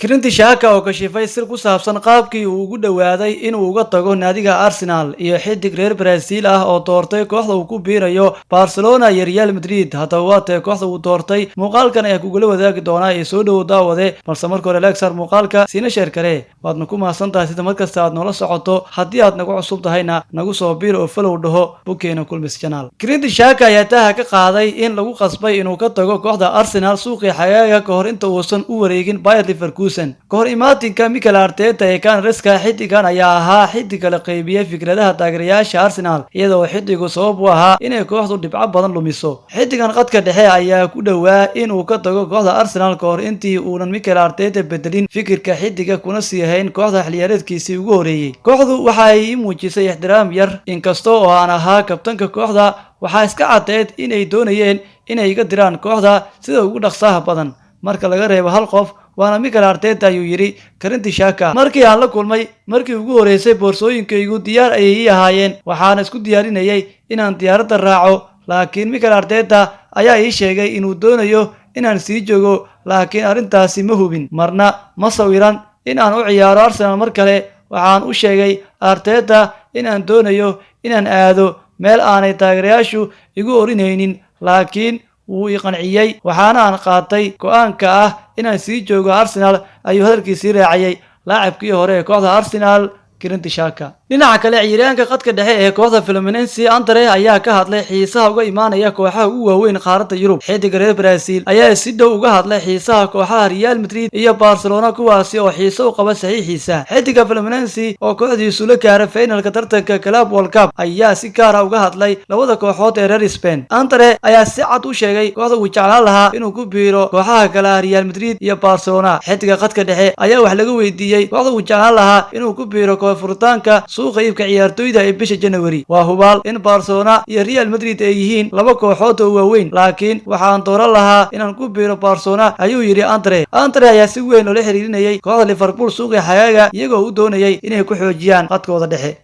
Granit Xhaka oo kashifay sir ku saabsan qaabkii uu ugu dhawaaday inuu uga tago naadiga Arsenal iyo xidig reer Brazil ah oo doortay kooxda uu ku biirayo Barcelona iyo Real Madrid. Haddaba waa tee kooxda uu doortay muuqaalkan ayaa kugula wadaagi doonaa ee soo dhow daawade balse marka hore like sar muuqaalka siina share kare waadna ku mahadsantahay sida markasta aad noola socoto haddii aad nagu cusub tahayna nagu soo biir oo follow dhaho bukeena kulmis channel. Granit Xhaka ayaa taha ka qaaday in lagu qasbay inuu ka tago kooxda Arsenal suuqii xagaaga ka hor inta uusan u wareegin Bayer Leverkusen. Kahor imaatinka Mikel Arteta ee kan riska xidigan ayaa ahaa xidig la qaybiyay fikradaha taageerayaasha Arsenal iyadoo xidigu sabab u ahaa inay kooxdu dhibco badan lumiso. Xidigan qadka dhexe ayaa ku dhawaa inuu ka tago kooxda Arsenal kahor intii uunan Mikel Arteta bedelin fikirka xidiga kuna sii hayn kooxda xilciyaareedkiisii ugu horeeyay. Kooxdu waxa ay muujisay ixtiraam yar inkastoo oo aan ahaa kabtanka kooxda waxaa iska cadeed inay doonayeen inay iga diraan kooxda sida ugu dhaqsaha badan marka laga reebo hal qof waana Mikel Arteta ayuu yiri Granit Xhaka. Markii aan la kulmay markii ugu horeysay boorsooyinkaygu diyaar ayay ahaayeen waxaan isku diyaarinayay inaan diyaaradda raaco laakiin Mikel Arteta ayaa ii sheegay inuu doonayo inaan sii joogo laakiin arrintaasi ma hubin marna ma sawiran in aan u ciyaaro Arsenal mar kale. Waxaan u sheegay Arteta in aan doonayo inaan aado meel aanay taageerayaashu igu orinaynin laakiin wuu i qanciyay waxaana aan qaatay go'aanka ah inaan sii joogo Arsenal ayuu hadalkiisii raaciyay laacibkii hore ee kooxda Arsenal Granit Xhaka. dhinaca kale ciyaaryahanka qadka dhexe ee kooxda Fluminense Andre ayaa ka hadlay xiisaha uga imaanaya kooxaha ugu waaweyn qaaradda Yurub. Xidig reer Brazil ayaa si dhow uga hadlay xiisaha kooxaha Real Madrid iyo Barcelona kuwaasi oo xiiso u qaba saxiixiisa. Xidiga Fluminense oo kooxdiisu la gaaray finalka tartanka Club World Cup ayaa si gaar ah uga hadlay labada kooxood ee reer Spain. Andre ayaa si cad u sheegay kooxda uu jeclaan lahaa inuu ku biiro kooxaha kale Real Madrid iyo Barcelona. Xidiga qadka dhexe ayaa wax laga weydiiyay kooxda uu jeclaan lahaa inuu ku biiro furitaanka suuqa iibka ciyaartoyda ee bisha January. Waa hubaal in Barcelona iyo Real Madrid ay yihiin laba kooxood oo waaweyn laakiin waxaan dooran lahaa inaan ku biiro Barcelona ayuu yiri Andre. Andre ayaa si weyn ula xiriirinayay kooxda Liverpool suuqa xagaaga iyagoo u doonayay inay ku xoojiyaan qadkooda dhexe.